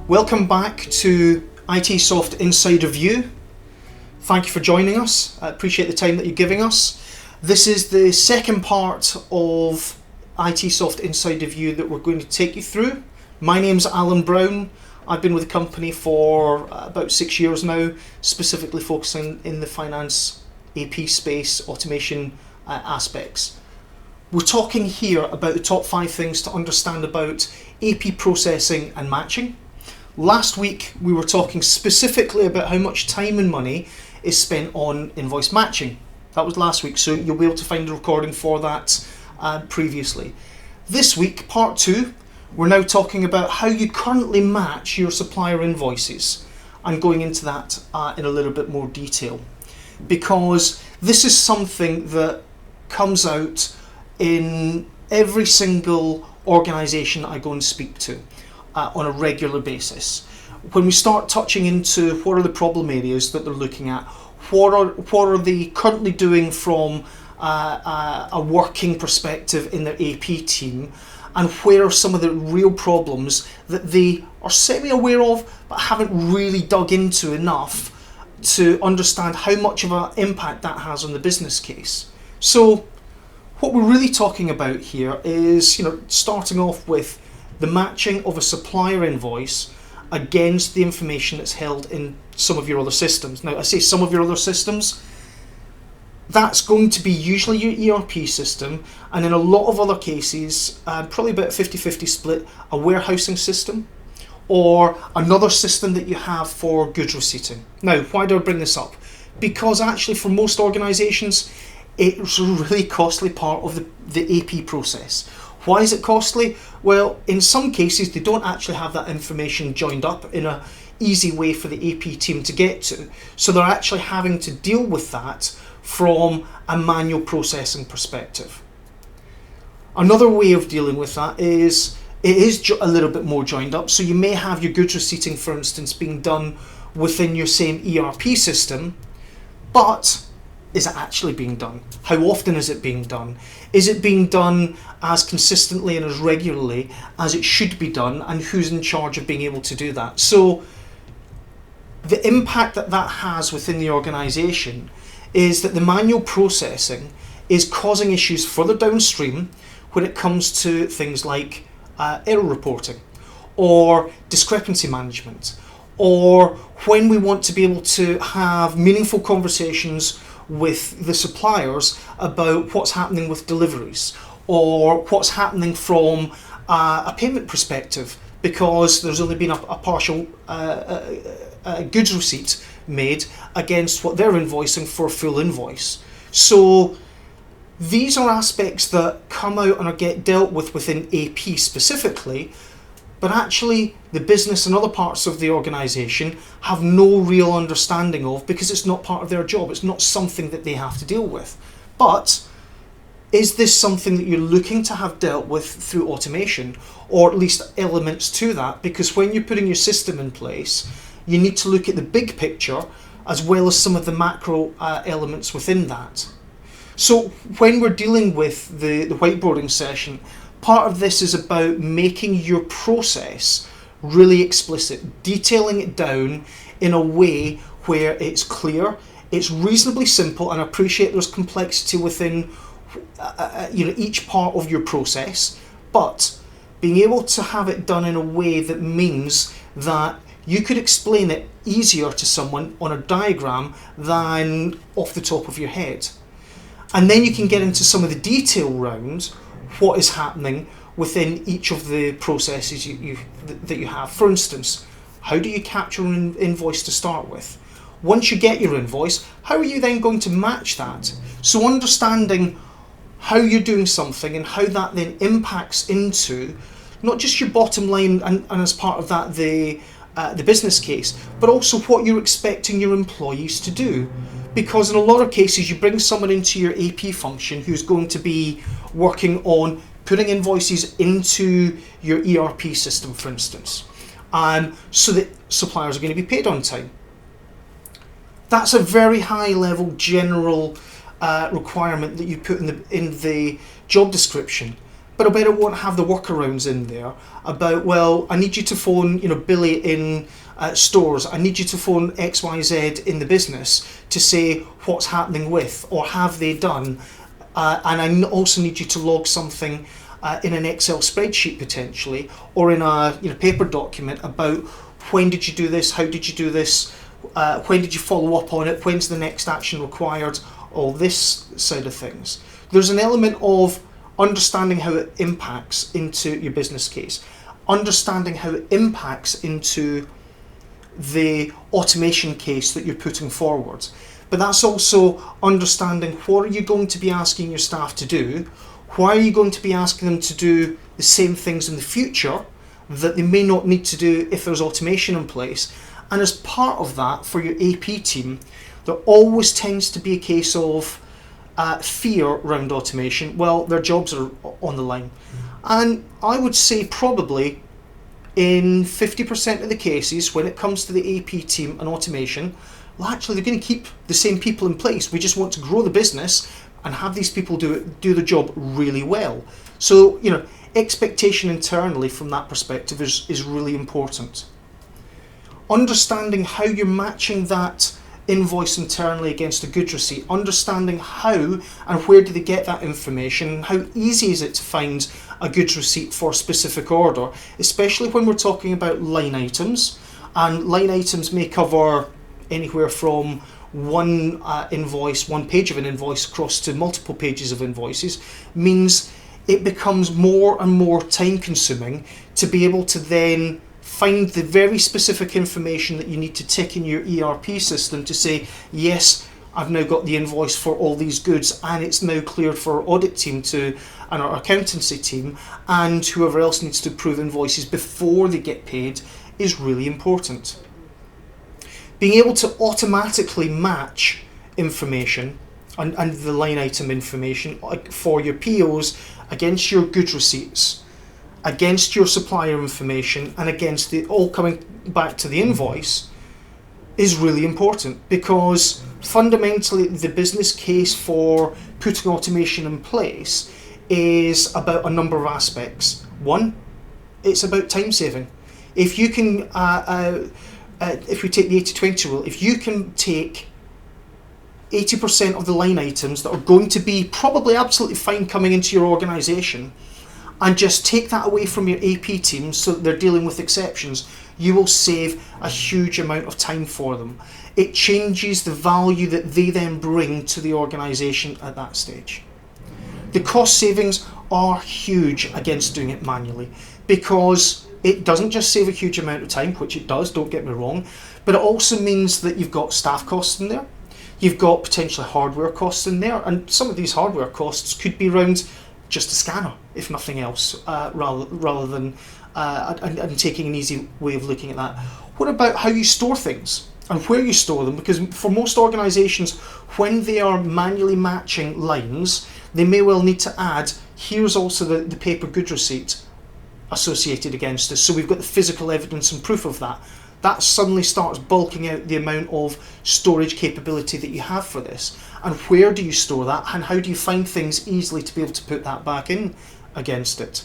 Welcome back to ITESOFT Insider View. Thank you for joining us. I appreciate the time that you're giving us. This is the second part of ITESOFT Insider View that we're going to take you through. My name's Alan Brown. I've been with the company for about 6 years now, specifically focusing in the finance AP space, automation aspects. We're talking here about the top 5 things to understand about AP processing and matching. Last week we were talking specifically about how much time and money is spent on invoice matching. That was last week, so you'll be able to find a recording for that previously. This week, part 2, we're now talking about how you currently match your supplier invoices and going into that in a little bit more detail, because this is something that comes out in every single organisation I go and speak to on a regular basis. When we start touching into what are the problem areas that they're looking at, what are they currently doing from a working perspective in their AP team, and where are some of the real problems that they are semi-aware of but haven't really dug into enough to understand how much of an impact that has on the business case. So what we're really talking about here is, starting off with the matching of a supplier invoice against the information that's held in some of your other systems. Now, I say some of your other systems, that's going to be usually your ERP system, and in a lot of other cases, probably about a 50-50 split, a warehousing system, or another system that you have for goods receipting. Now, why do I bring this up? Because actually for most organisations, it's a really costly part of the AP process. Why is it costly? Well, in some cases, they don't actually have that information joined up in an easy way for the AP team to get to. So they're actually having to deal with that from a manual processing perspective. Another way of dealing with that is it is a little bit more joined up. So you may have your goods receipting, for instance, being done within your same ERP system, but is it actually being done? How often is it being done? Is it being done as consistently and as regularly as it should be done? And who's in charge of being able to do that? So the impact that has within the organisation is that the manual processing is causing issues further downstream when it comes to things like error reporting or discrepancy management, or when we want to be able to have meaningful conversations with the suppliers about what's happening with deliveries, or what's happening from a payment perspective, because there's only been a partial goods receipt made against what they're invoicing for a full invoice. So these are aspects that come out and get dealt with within AP specifically, but actually the business and other parts of the organisation have no real understanding of, because it's not part of their job. It's not something that they have to deal with. But is this something that you're looking to have dealt with through automation, or at least elements to that? Because when you're putting your system in place, you need to look at the big picture as well as some of the macro elements within that. So when we're dealing with the whiteboarding session, part of this is about making your process really explicit, detailing it down in a way where it's clear, it's reasonably simple, and I appreciate there's complexity within each part of your process, but being able to have it done in a way that means that you could explain it easier to someone on a diagram than off the top of your head. And then you can get into some of the detail around what is happening within each of the processes that you have. For instance, how do you capture an invoice to start with? Once you get your invoice, how are you then going to match that? So understanding how you're doing something and how that then impacts into not just your bottom line and as part of that the business case, but also what you're expecting your employees to do. Because in a lot of cases, you bring someone into your AP function who's going to be working on putting invoices into your ERP system, for instance, so that suppliers are going to be paid on time. That's a very high level general requirement that you put in the job description. but I bet it won't have the workarounds in there about, well, I need you to phone, Billy in stores. I need you to phone XYZ in the business to say what's happening with, or have they done, and I also need you to log something in an Excel spreadsheet potentially, or in a paper document about when did you do this, how did you do this, when did you follow up on it, when's the next action required, all this side of things. There's an element of understanding how it impacts into your business case, understanding how it impacts into the automation case that you're putting forward. But that's also understanding what are you going to be asking your staff to do, why are you going to be asking them to do the same things in the future that they may not need to do if there's automation in place. And as part of that, for your AP team, there always tends to be a case of fear around automation. Well, their jobs are on the line. And I would say probably in 50% of the cases, when it comes to the AP team and automation, well, actually they're going to keep the same people in place. We just want to grow the business and have these people do the job really well. So, expectation internally from that perspective is really important. Understanding how you're matching that invoice internally against a goods receipt, understanding how and where do they get that information, how easy is it to find a goods receipt for a specific order, especially when we're talking about line items. And line items may cover anywhere from one invoice, one page of an invoice, across to multiple pages of invoices, means it becomes more and more time consuming to be able to then find the very specific information that you need to tick in your ERP system to say, yes, I've now got the invoice for all these goods and it's now cleared for our audit team and our accountancy team, and whoever else needs to approve invoices before they get paid is really important. Being able to automatically match information and the line item information for your POs against your goods receipts, against your supplier information, and against all coming back to the invoice is really important, because fundamentally the business case for putting automation in place is about a number of aspects. One, it's about time saving. If you can, if we take the 80-20 rule, if you can take 80% of the line items that are going to be probably absolutely fine coming into your organisation and just take that away from your AP team so that they're dealing with exceptions, you will save a huge amount of time for them. It changes the value that they then bring to the organisation at that stage. The cost savings are huge against doing it manually, because it doesn't just save a huge amount of time, which it does, don't get me wrong, but it also means that you've got staff costs in there, you've got potentially hardware costs in there, and some of these hardware costs could be around just a scanner, if nothing else, rather than and taking an easy way of looking at that. What about how you store things and where you store them? Because for most organisations, when they are manually matching lines, they may well need to add, here's also the paper goods receipt associated against this, so we've got the physical evidence and proof of that. That suddenly starts bulking out the amount of storage capability that you have for this. And where do you store that, and how do you find things easily to be able to put that back in against it?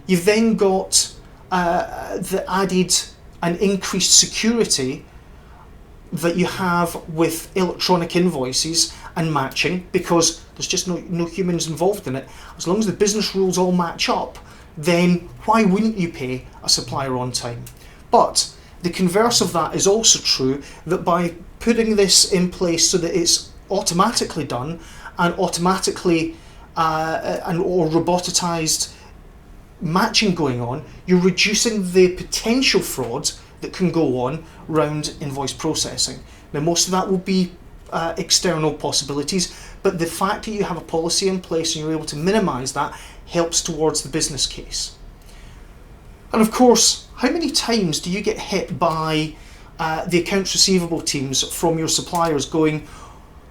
You've then got the added and increased security that you have with electronic invoices and matching, because there's just no humans involved in it. As long as the business rules all match up, then why wouldn't you pay a supplier on time? But the converse of that is also true, that by putting this in place so that it's automatically done and automatically or roboticized matching going on, you're reducing the potential fraud that can go on around invoice processing. Now, most of that will be external possibilities, but the fact that you have a policy in place and you're able to minimize that helps towards the business case. And of course, how many times do you get hit by the accounts receivable teams from your suppliers going,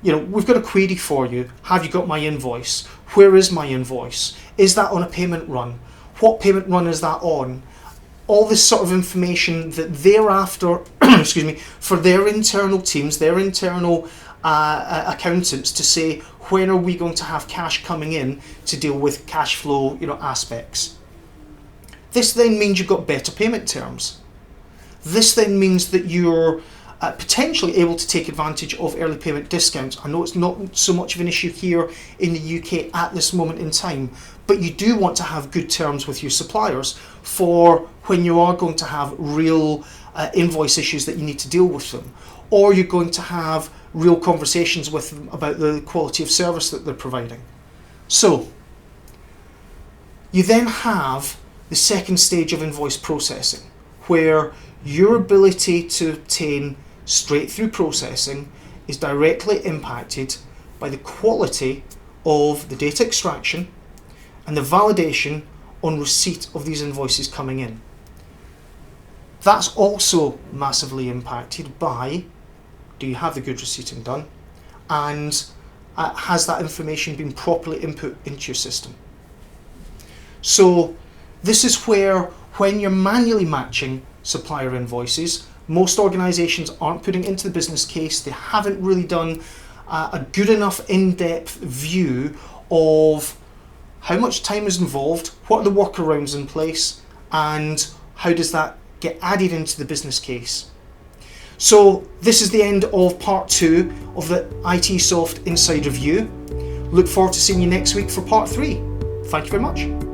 we've got a query for you. Have you got my invoice? Where is my invoice? Is that on a payment run? What payment run is that on? All this sort of information that they're after, excuse me, for their internal teams, their internal accountants to say, when are we going to have cash coming in to deal with cash flow, aspects. This then means you've got better payment terms. This then means that you're potentially able to take advantage of early payment discounts. I know it's not so much of an issue here in the UK at this moment in time, but you do want to have good terms with your suppliers for when you are going to have real invoice issues that you need to deal with them, or you're going to have real conversations with them about the quality of service that they're providing. So you then have the second stage of invoice processing, where your ability to obtain straight through processing is directly impacted by the quality of the data extraction and the validation on receipt of these invoices coming in. That's also massively impacted by, do you have the good receipting done, and has that information been properly input into your system? So this is where, when you're manually matching supplier invoices, most organisations aren't putting into the business case. They haven't really done a good enough in-depth view of how much time is involved, what are the workarounds in place, and how does that get added into the business case. So this is the end of part 2 of the ITESOFT Inside Review. Look forward to seeing you next week for part 3. Thank you very much.